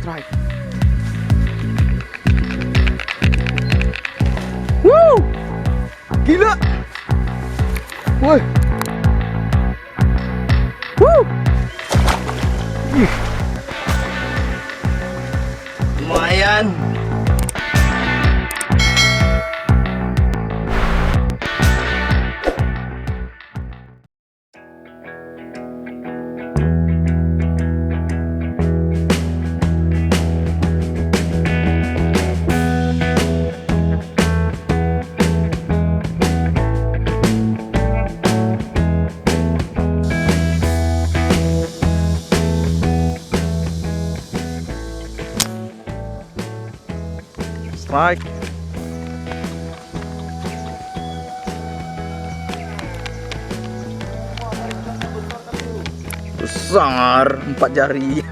strike. Woo! Gila. Woi. Woo! Ih. Lumayan. Strike. Besar, 4 jari.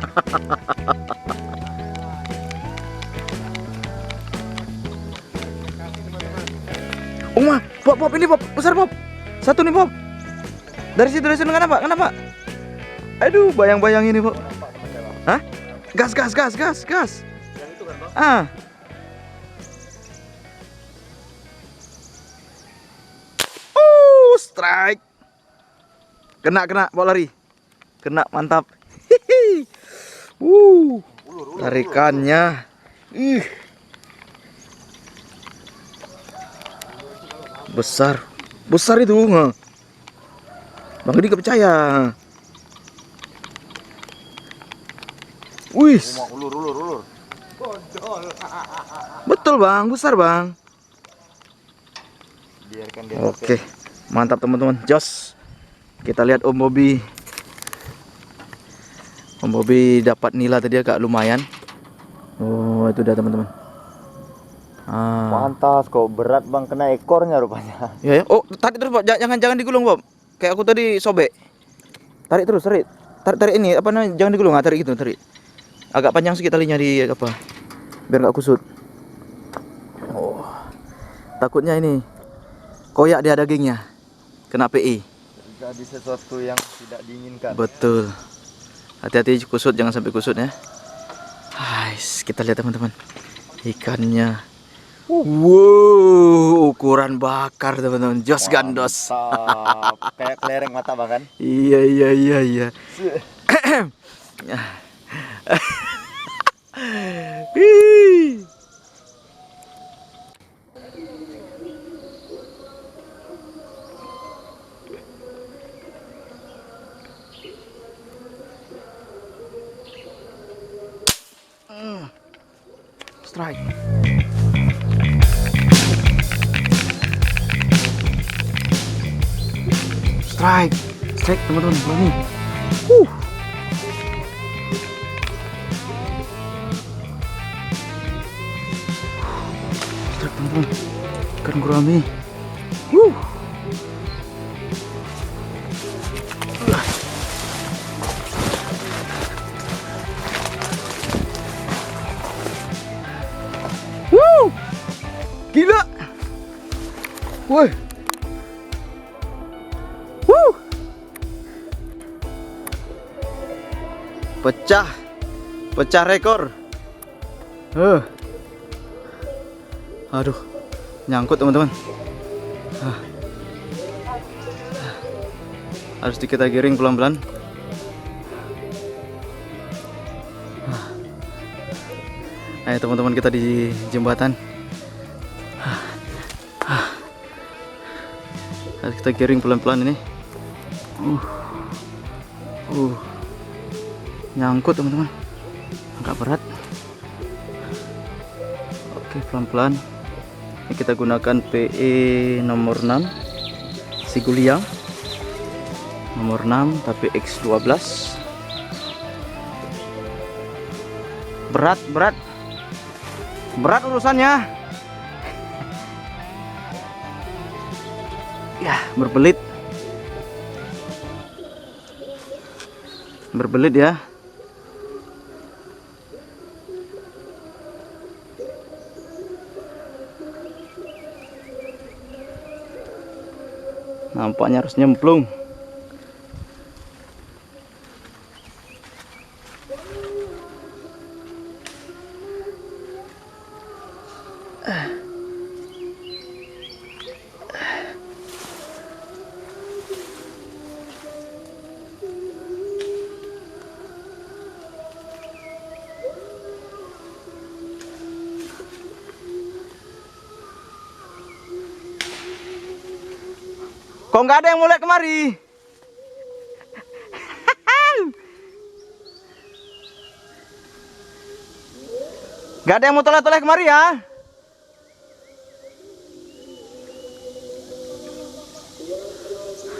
Oh mah, Pop, ini Pop, besar Pop. Satu nih Pop. Dari situ kenapa? Kenapa? Aduh, bayang-bayang ini Pop. Hah? Gas. Yang itu kan, Bang? Ah. Strike. Kena, bawa lari. Kena, mantap. Hihi. Tarikannya. Besar itu. Bang Edi gak percaya. Wih. Ulur. Betul Bang, besar Bang. Biarkan dia. Oke, mantap teman-teman. Jos. Kita lihat Om Bobby. Om Bobby dapat nila tadi agak lumayan. Oh, itu dia teman-teman. Pantas kok, berat Bang, kena ekornya rupanya. Ya. Oh, tarik terus Bob. Jangan digulung Bob. Kayak aku tadi sobek. Tarik terus, tarik. Tarik ini apa namanya? Jangan digulung, tarik gitu, tarik. Agak panjang sedikit talinya di apa? Biar nggak kusut. Oh. Takutnya ini koyak dia dagingnya. Kena PE. Jadi sesuatu yang tidak diinginkan. Betul. Hati-hati kusut, jangan sampai kusut ya. Guys, kita lihat teman-teman. Ikannya. Wow, ukuran bakar teman-teman. Jos gandos. Kayak kelereng mata Bang kan? Iya. Ih. Strike. Strike teman-teman, ini. Strike teman-teman. Ikan gurame. Gila. Woi. Pecah rekor. Aduh, nyangkut teman-teman. Harus kita giring pelan-pelan. Ayo teman-teman, kita di jembatan. Harus kita giring pelan-pelan ini. Nyangkut teman-teman, agak berat. Oke, pelan-pelan. Ini kita gunakan PE nomor 6 Siguliang nomor 6 tapi X12. Berat urusannya. Ya, berbelit ya. Nampaknya harus nyemplung. Kok nggak ada yang mau lihat kemari? Nggak ada yang mau toleh-toleh kemari ya?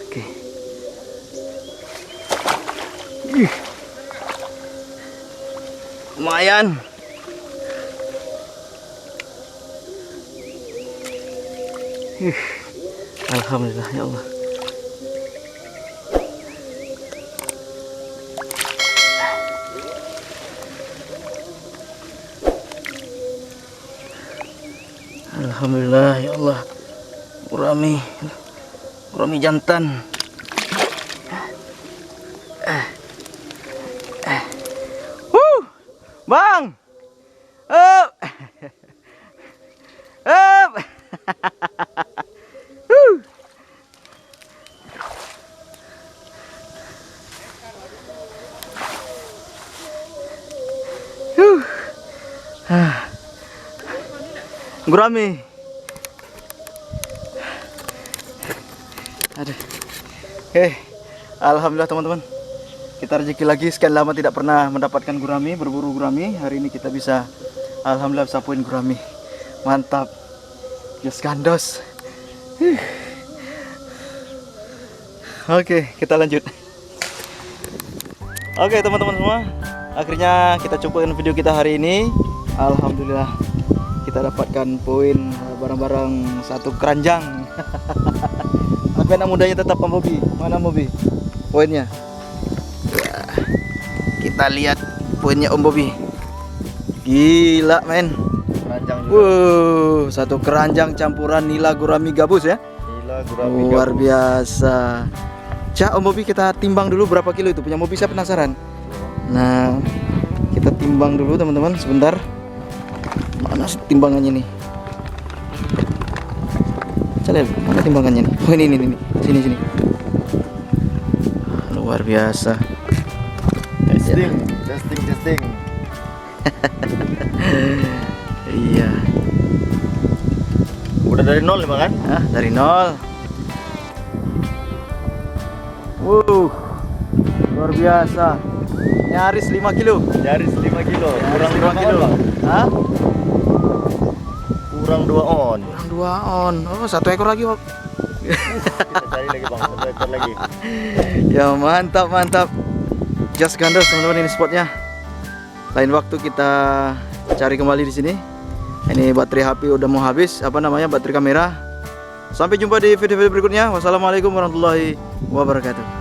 Oke. Lumayan. Alhamdulillah ya Allah. Alhamdulillah ya Allah. Gurami jantan. Bang. Up. Up. Gurami. Aduh. Alhamdulillah teman-teman. Kita rezeki lagi, sekian lama tidak pernah mendapatkan gurami, berburu gurami. Hari ini kita bisa, alhamdulillah, sapuin gurami. Mantap. Just gandos. Oke, kita lanjut. Oke teman-teman semua, akhirnya kita cukupkan video kita hari ini. Alhamdulillah kita dapatkan poin barang-barang satu keranjang. Tapi anak mudanya tetap Om Bobi. Mana Bobi? Poinnya. Ya, kita lihat poinnya Om Bobi. Gila men. Keranjang juga. Satu keranjang campuran nila gurami gabus ya. Gila, gurami Luar gabus. biasa. Cak Om Bobi, kita timbang dulu berapa kilo itu punya Bobi, saya penasaran. Nah, kita timbang dulu teman-teman sebentar. Mana sih timbangannya nih? Calel, mana timbangannya nih? Oh ini. Sini. Luar biasa. Testing. Iya. Udah dari nol nih kan? Ah, dari nol. Luar biasa. Nyaris 5 kilo. Nyaris 5 kilo. Kurang 5 2 kilo. on. Hah? Kurang 2 on. Kurang 2 on. Oh, 1 ekor lagi, Wak. Kita cari lagi bang, 1 ekor lagi. Ya mantap. Just gandos teman-teman, ini spotnya. Lain waktu kita cari kembali di sini. Ini baterai HP udah mau habis, baterai kamera. Sampai jumpa di video-video berikutnya. Wassalamualaikum warahmatullahi wabarakatuh.